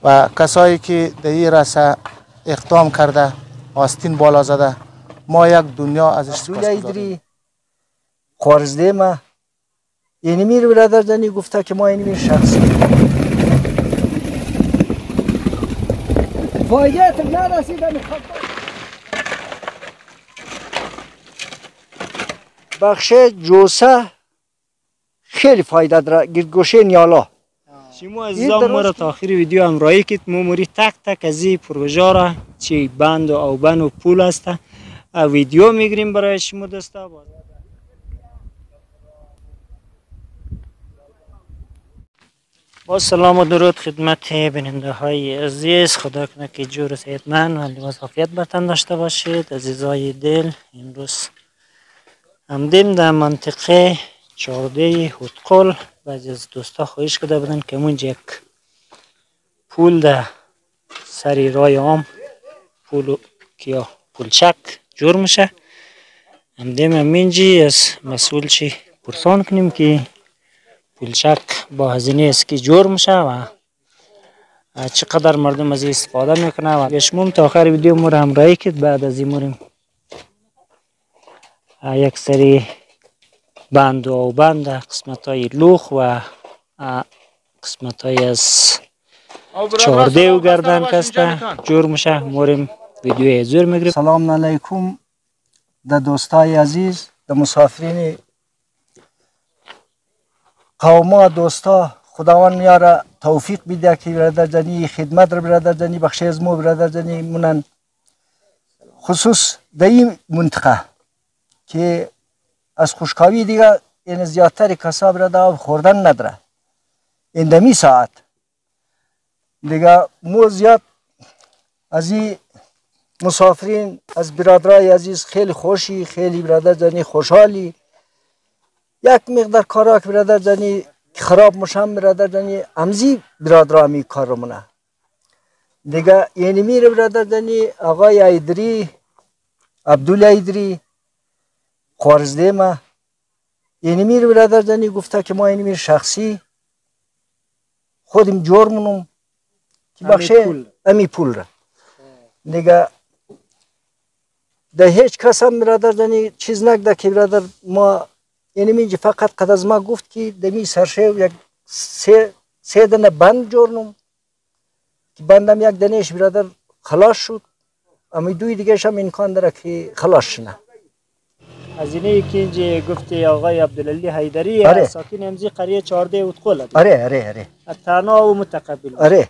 و کسایی که در این راسته اقدام کرده آستین بالا زده ما یک دنیا ازش سپاسگزاریم. خوارزده ما اینمی رو برادر جانی گفته که ما اینمی شخصی فایده تر نرسیده میخواد بخش جوسه خیلی فایده داره. گرگوشه نیالا شما عزیزان ما را تا آخر ویدیو همراهی کردید. ما موری تک تک از این پروژه را چی بند و اوبن و پول است ویدیو میگیریم برای شما دوستا. با سلام و درود خدمت بیننده های عزیز. خدا کنه که جور و صحتمند و لباس عافیت برتن داشته باشید. عزیزای دل، امروز همدیم در منطقه 14 هودقل بعضی از دوستا خواهش کرده بودن که اونجا یک پول در سری رای عام پول کیا پولچک جور میشه. همدیم همینجی از مسئول چی پرسان کنیم که پولچک با هزینه است که جور میشه و چقدر مردم از استفاده میکنه و گشموم تا آخر ویدیو ما را همراهی کرد. بعد از این موریم یک سری بند و بند قسمت های لوخ و قسمت های از 14 و گردن کسته جور میشه. موریم ویدیو زور میگیریم. سلام علیکم در دوستای عزیز، در مسافرین قوما دوستا. خداوند میاره توفیق بیده که برادر جانی خدمت رو برادر جانی بخش از ما برادر جانی مونن خصوص در این منطقه که از خوشکاوی دیگه این زیادتر کسا برادر آب خوردن نداره. این دمی ساعت دیگه مو زیاد از این مسافرین از برادرای عزیز خیلی خوشی، خیلی برادر جانی خوشحالی. یک مقدار کارا که برادر جانی خراب مشم برادر جانی امزی برادر می کارمونه دیگه. یعنی میره برادر جانی آقای ایدری عبدالله ایدری خوارزده ما یعنی میره برادر جانی گفته که ما یعنی میره شخصی خودم جور منم که بخشه امی پول را دیگه. ده هیچ کس هم برادر جانی چیز نکده که برادر ما یعنی میگه فقط قد از ما گفت که دمی سرشه یک سه دنه بند جورنم که بندم یک دنهش برادر خلاص شد اما دوی دیگه هم امکان داره که خلاص شنه. از اینه که اینجا گفته آقای عبدالله حیدری ساکن امزی قریه 14 هودقل. آره تنها و متقبل. آره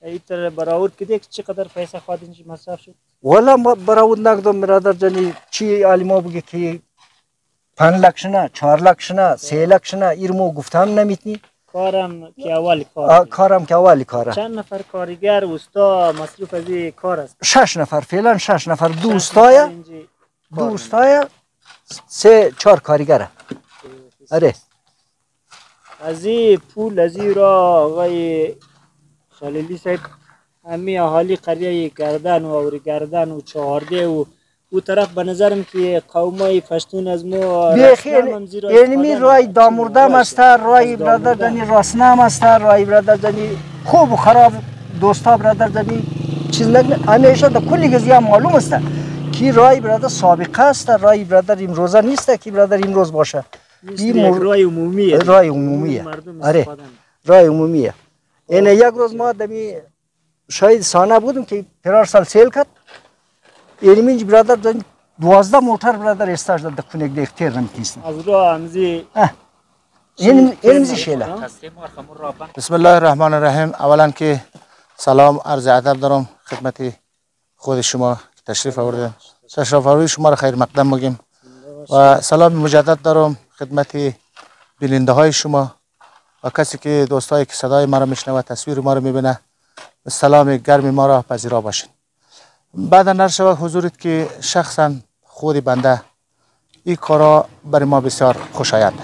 ایتر براود کده که چقدر پیسه خواهد اینجا مصرف شد؟ والا ما براود نکدم برادر جانی چی عالما بگه که 5 لک شنه 4 لک شنه 3 لک شنه ایرمو گفتم نمیتنی. کارم که اولی کار کارم که اولی کاره. چند نفر کارگر استا مصروف از این کار است؟ 6 نفر فعلا 6 نفر دو استایا 3-4 کارگره. آره از این پول از این را آقای خلیلی صاحب همه اهالی قریه گردن و اوری گردن و 14 و او طرف به نظرم که قومای پشتون از ما یعنی رای دامردم است، رای برادر جانی راسنام است، رای برادر جانی خوب و خراب دوستا برادر جانی چیز نگه همیشه در کلی گزیا معلوم است که رای برادر سابقه است، رای برادر امروزه نیست که برادر امروز باشه. این رای عمومیه. رای عمومیه. آره رای عمومیه. این یک روز ما دمی شاید سانه بودم که فرار سال سیل کرد یعنی منج برادر جانی 12 موتر برادر استاج داد کنه دیگه اختیار نمی‌کنه. از راه امزی امزی شیله. بسم الله الرحمن الرحیم. اولا که سلام عرض ادب دارم خدمت خود شما که تشریف آوردین. تشریف آوری شما را خیر مقدم میگیم و سلام مجدد دارم خدمت بیننده های شما و کسی که دوستایی که صدای ما را میشنوه تصویر ما را میبینه. سلام گرم ما را پذیرا باشین. بعد نرشوه حضورت که شخصا خود بنده این کارا برای ما بسیار خوشایند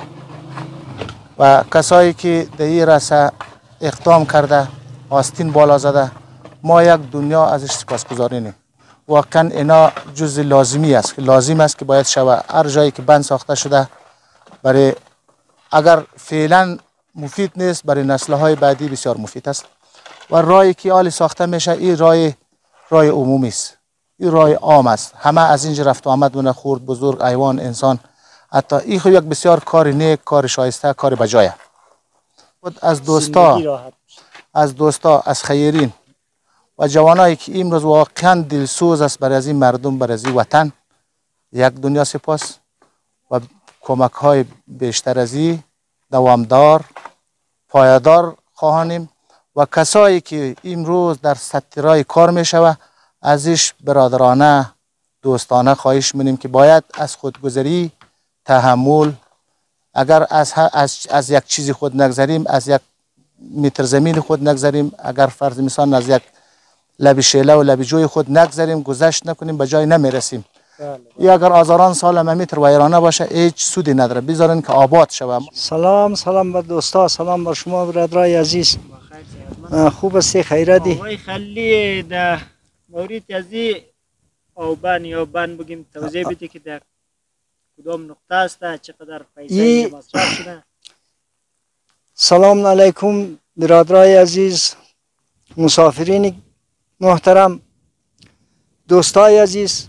و کسایی که در این راسته اقدام کرده آستین بالا زده ما یک دنیا ازش سپاسگزاریم. واقعا اینا جز لازمی است که لازم است که باید شوه. هر جایی که بند ساخته شده برای اگر فعلا مفید نیست برای نسل های بعدی بسیار مفید است و راهی که آلی ساخته میشه این راه عمومی است، این راه عام است، همه از اینجا رفت و آمد مونه، خورد بزرگ، حیوان، انسان، حتی این خود یک بسیار کار نیک، کار شایسته، کار بجایه. از دوستا از خیرین و جوانایی که امروز واقعا دلسوز است برای از این مردم، برای از این وطن، یک دنیا سپاس و کمک های بیشتر از این دوامدار پایدار خواهانیم و کسایی که امروز در سطح راه کار می شود ازش برادرانه دوستانه خواهش می‌کنیم که باید از خودگذری، تحمل، اگر از یک چیزی خود نگذریم، از یک متر زمین خود نگذریم، اگر فرض مثال از یک لب شیله و لب جوی خود نگذریم، گذشت نکنیم، به جای نمیرسیم. یا اگر هزاران سال متر ویرانه باشه هیچ سودی نداره، بذارین که آباد شود. سلام به دوستا، سلام به شما برادرای عزیز. خوب است؟ خیراتی؟ وای خلی در مورد از آبان یا بان بگیم توضیح بده که در کدام نقطه است، چقدر پیسه مصرف شده. سلام علیکم برادرای عزیز، مسافرین محترم، دوستای عزیز.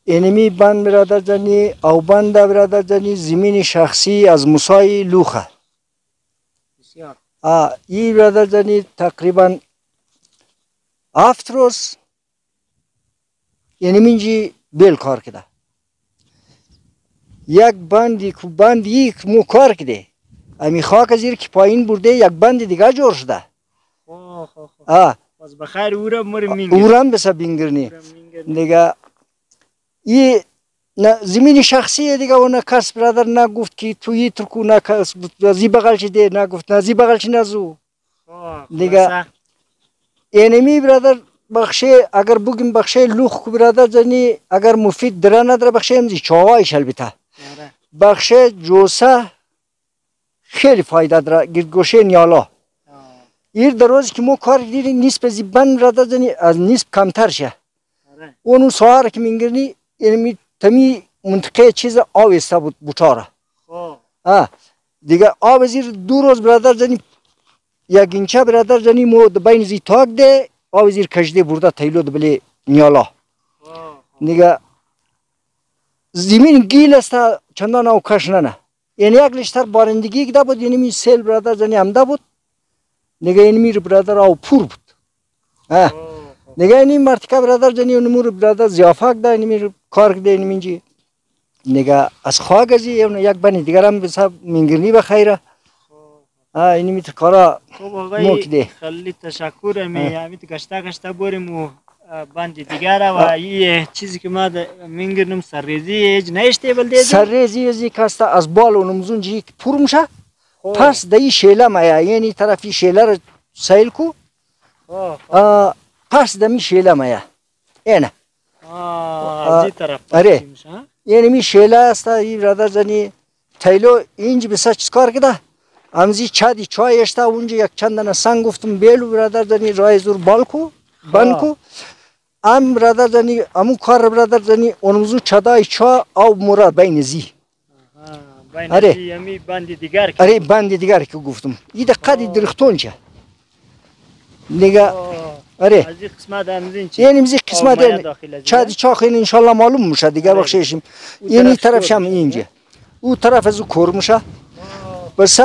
اینمی بند برادر جانی او بند برادر جانی زمین شخصی از موسی لوخه. بسیار. این برادر جانی تقریبا 7 روز اینمی بیل کار کرده. یک بندی که بندی مو کار کرده، امی خاک زیر که پایین برده یک بند دیگه جور شده. باز بخیر اورم بسا بینگرنی دیگه. این زمین شخصیه دیگه و نه کس برادر نگفت که توی ترکو نه کس زی بغل چی ده نگفت، نه زی بغل چی نزو دیگه. اینمی برادر بخشه اگر بگیم بخشه لوخ که برادر جانی اگر مفید دره نداره بخشه امزی چاوایش البته بخشه جوسه خیلی فایده داره. گرگوشه نیالا این در روزی که ما کار دیدیم نسبت زیبان برادر جانی از نسبت کمتر شه. اونو سوار که میگرنی اینمی تمی منطقه چیز آویسته بود بوچاره. دیگه آب زیر 2 روز برادر جانی یک اینچه برادر جانی مو بین زی تاک ده آب زیر کشیده برده تیلو دبلی نیالا. دیگه زمین گیل است چندان او کش نه. یعنی یک لشتر بارندگی که بود اینمی سیل برادر جانی همده بود. دیگه اینمی برادر او پور بود. دیگه اینمی مرتکه برادر جانی اونمور برادر زیافک ده اینمی کار کرده اینمی جی. دیگه از خواهگ ازی یک بانی دیگر هم بسا منگرنی بخیره. اینمی کارا موکده. خیلی تشکر می‌کنم. گشته بریم و بند دیگر و این چیزی که ما می‌گیریم سرریزی نهشته بلده. سرریزی ازی کاسته از بال و نمزون جی پر میشه. پس دایی شیله مایا یعنی طرفی شیله را سیل کو. پس دمی شیله مایا. اینه. از این طرف. آره. یعنی می شیله است این برادر جانی تیلو اینج بسا چیز کار کرده. امزی چادی چای اشتا اونجا یک چندان سنگ گفتم بیلو برادر جانی رای زور بالکو بانکو. ام برادر جانی امو کار برادر جانی اونمزو چادای چا او مراد بین زی. بین زی امی بندی دیگر. آره بندی دیگر که گفتم. این دقیقی درختون چه. دیگه آره. از این قسمت امزین چی؟ یعنی امزی قسمت چادی چا خیلی انشالله معلوم میشه دیگه بخشیشیم. یعنی طرف شم اینجا. او طرف از او کور میشه. بس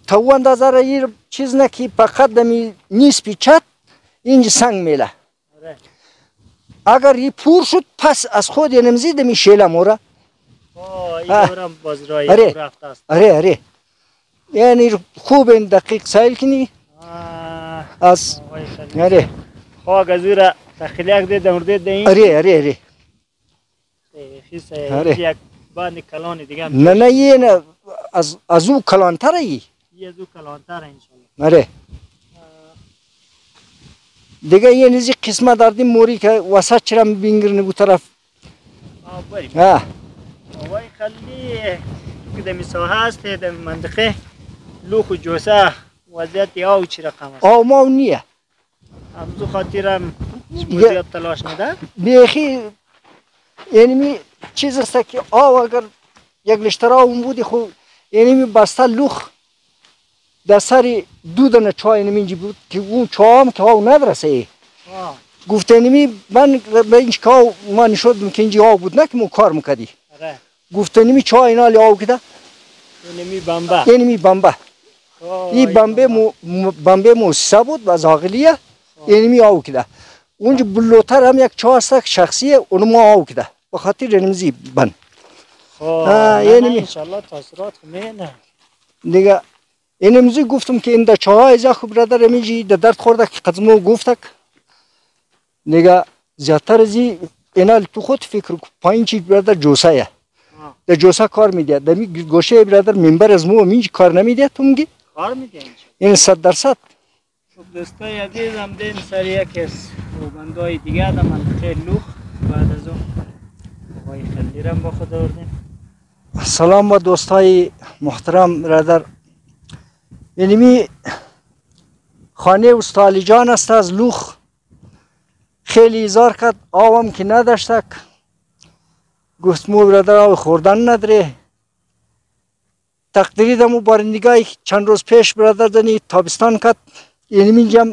تو اندازه را یه چیز نکی فقط دمی نیسپی چت اینجا سنگ میله. اگر یه پور شد پس از خود یه نمزی دمی شیله مورا. این دورم باز رای رفته است. آره. یعنی خوب این دقیق سایل کنی. از آره. خواه گذیره تخلیق ده دمرده ده این. آره. خیسه یک باند کلان دیگه. نه یه نه از او کلانتره ای. یه از او کلانتره انشالله. آره. دیگه یه نیزی قسمت دردیم موری که وسط چرا بینگرنه بو طرف. بریم. وای خلی که دمی ساحه است دمی منطقه لوخ و جوسه وضعیت آو چی رقم است؟ آو ما نیه. همزو خاطرم زیاد تلاش نده؟ بیخی یعنی می چیز است که آو اگر یک لشتر آو بودی خو یعنی می بسته لوخ در سر دو دانه چای اینجی بود که اون چاهم که ها ندرسه. گفته نمی من به این که ما نشدم که اینجا آب بود نه که ما کار میکردی. گفته نمی چای اینا لی آب کده. اینمی بمبه. این بمبه موسیسه بود و زاغلیه. اینمی آب کده. اونجا بلوتر هم یک چای است شخصیه اونو ما آب کده. بخاطر اینمیزی بند. اینمی انشالله تاثیرات خمینه. دیگه اینمیزی گفتم که این در چای ازا خوب برادر امیجی در درد خورده که قدمو گفتک. دیگه زیادتر ازی اینا تو خود فکر پایین چی برادر جوسه در جوسه کار میده دمی گوشه برادر منبر از مو میج کار نمیده تو میگی کار میده این 100%. دوستای عزیزم دیم سر یک از بندای دیگه در منطقه لوخ بعد از اون آقای خلیلی را با خود آوردیم. سلام با دوستای محترم برادر. اینمی خانه استالی جان است از لوخ. خیلی ایزار کرد آوام که نداشتک گفت مو برادر آو خوردن نداره. تقدیری دمو بارندگاه چند روز پیش برادر دنی تابستان کرد. یعنی میگم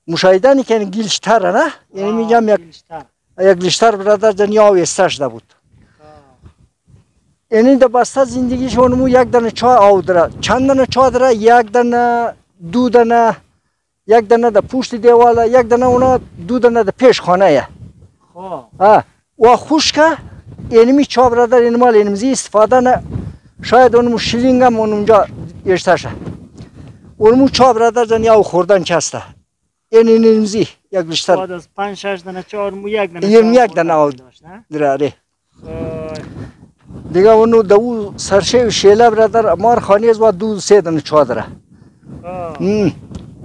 مشاهده نکنی گیلشتره نه؟ یعنی میگم یک گیلشتر برادر دنی آو استش ده بود. یعنی در بسته زندگیشونمو یک دانه چای آو داره. چند دانه چای داره؟ یک دانه دو دانه یک دانه در پشت دیواله یک دانه اونا دو دانه در پیش خانه یه. و خوشکه اینمی چای برادر این مال اینمیزی استفاده نه شاید اونمو شیلینگ هم اونجا اشتشه اونمو چای برادر زنی او خوردن چسته اینمیزی یک بیشتر بعد از 5-6 دانه چای اونمو یک دانه آو داره دیگه اونو دو سرشه و شیله برادر مار خانی از و 2-3 دانه چای داره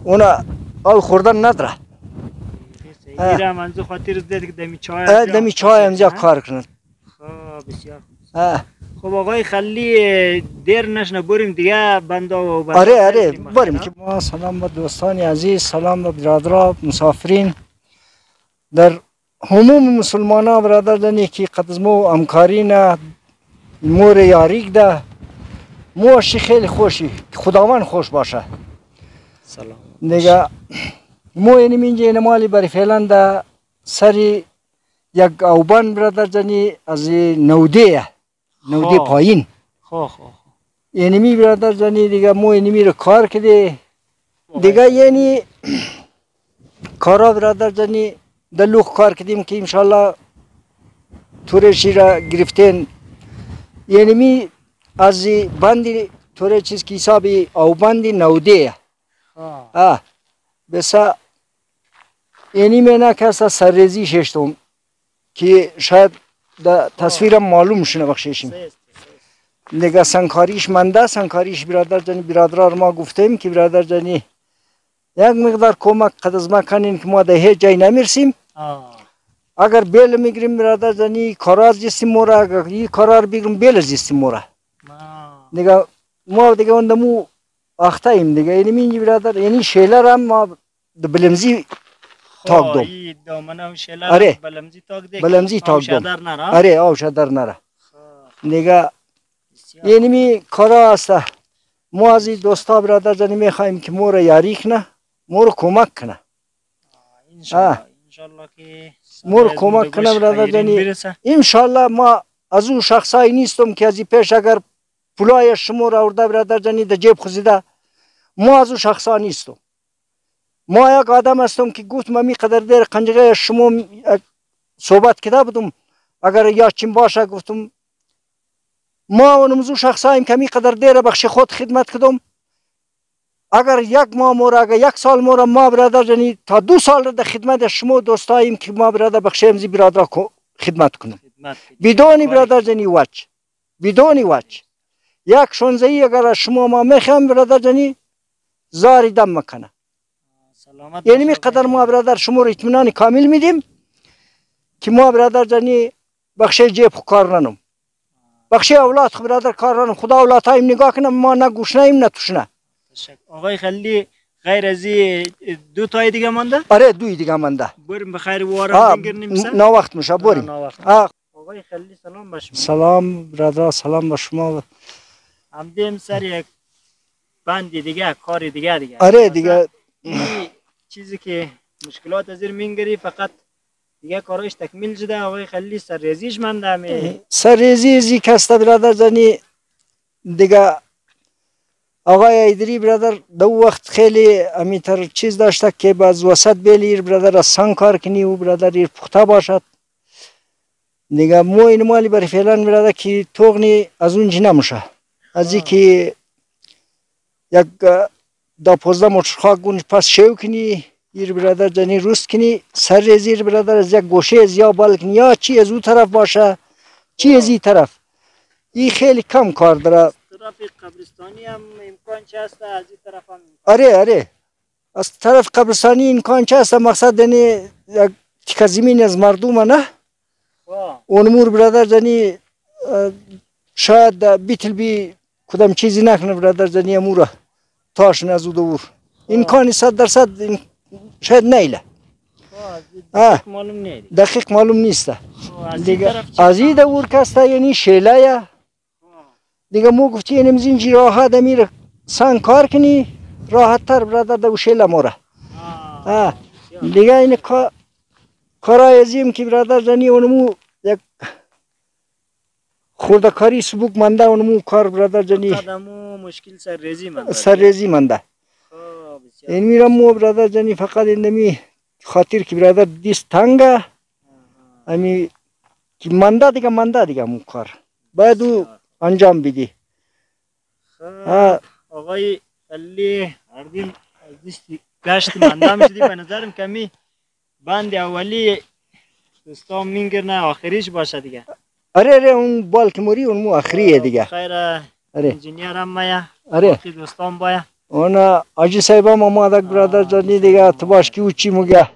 اونا او خوردن نداره. ایره منظور خاطر دیده که دمی چای امجا کار کنند. بسیار خب آقای خلیلی دیر نشنه بریم دیگه بندا و آره بریم که ما سلام با دوستان عزیز سلام با برادران مسافرین در هموم مسلمان ها برادر دنی که قدمو همکارین مور یاریک ده موشی خیلی خوشی خداوند خوش باشه. سلام دیگه مو اینم اینجا این مالی برای فعلا در سری یک آوبان برادر جانی از نوده پایین اینمی برادر جانی دیگه مو اینمی رو کار کده دیگه یعنی کارا برادر جانی در لوخ کار کدیم که انشالله تورشی را گرفتین اینمی از بندی توره چیز که حسابی آوباندی نوده بسا اینی مینا که اصلا سرریزی ششتم که شاید در تصویرم معلوم شنه بخشیشیم دیگه سنکاریش منده سنکاریش برادر جانی برادرار ما گفتیم که برادر جانی یک مقدار کمک قدزمه کنین که ما در هیچ جای نمیرسیم اگر بیل میگیریم برادر جانی کارار جستیم مورا اگر این کارار بگیریم بیل جستیم مورا دیگه ما دیگه اندمو آخته ایم دیگه اینمی اینجی برادر یعنی شیلر هم ما بلمزی تاک دوم آره بلمزی تاک دوم آره آوشه در نره دیگه اینمی کارا هست ما از دوستا برادر جانی میخواییم که مور یاری کنه مور کمک کنه مور کمک کنه برادر جانی انشالله ما از اون شخصایی نیستم که از پیش اگر پولای شما را آورده برادر جانی در جیب خوزیده ما از اون شخصا نیستم ما یک آدم هستم که گفتم می قدر دیر قنجقه شما صحبت کرده بودم اگر یادچین باشه گفتم ما اونمزو شخصاییم که می قدر دیر بخش خود خدمت کردم اگر یک ماه مورا اگر یک سال مورا ما برادر جانی تا 2 سال در خدمت شما دوستاییم که ما برادر بخش امزی برادر خدمت کنم بدون برادر جانی وچ بدون وچ یک 16 اگر شما ما میخوام برادر جانی زاری دم مکنه یعنی می قدر ما برادر شما رو اطمینان کامل میدیم که ما برادر جانی بخش جیب کار ننم بخش اولاد برادر کار ننم خدا اولاد هایم نگاه کنم ما نه گوشنه ایم نه توشنه. آقای خلیلی غیر از 2 تای دیگه مانده؟ آره 2 دیگه مانده بریم بخیر وارم بگیریم سه؟ نه وقت میشه بریم. آقای خلیلی سلام به شما. سلام برادر سلام به شما. همدیم سر یک بند دیگه کار دیگه آره دیگه این چیزی که مشکلات از این میگیری فقط دیگه کارش تکمیل شده آقای خلیلی سرریزیش منده می سرریزی کسته برادر زنی دیگه آقای ایدری برادر دو وقت خیلی امیتر چیز داشته که باز وسط بیلیر برادر از سنگ کار کنی و برادر ایر پخته باشد دیگه مو این مالی برای فعلا برادر که توغنی از اونجا نموشه از این که یک دا 15 متر خاک گونج پس شو کنی ایر برادر زنی روست کنی سرریزی برادر از یک گوشه از یا بال کنی یا چی از اون طرف باشه چی از این طرف این خیلی کم کار داره طرف قبرستانی هم امکان چه است از این طرف هم آره از طرف قبرستانی امکان چه است مقصد یعنی یک تیکه زمین از مردم نه اونمور برادر زنی شاید بیتل بی کدام چیزی نکنه برادر زنی امورا تاشن از او دور امکانی 100% شاید نیله دقیق معلوم نیست دیگه از این دور کسته یعنی شیله دیگه مو گفتی اینم زنجی راحت امیر سنگ کار کنی راحت تر برادر دو شیله موره دیگه این کارای ازیم که برادر زنی اونمو یک خورده کاری سبوک منده اونمو کار برادر زنی مشکل سرریزی منده این میرم مو برادر زنی فقط اینمی خاطر که برادر دیست تنگه امی که منده دیگه مو کار باید او انجام بدی آقای خلیلی اردیم از دیست گشت منده شدی به نظرم کمی بند اولی دوستان میگرنه آخریش باشه دیگه آره اون بالک موری اون مو آخریه دیگه خیر انجینیر هم مایا دوستان بایا اون آجی صاحب هم آماده برادر زنی دیگه تو باش که او چی مگه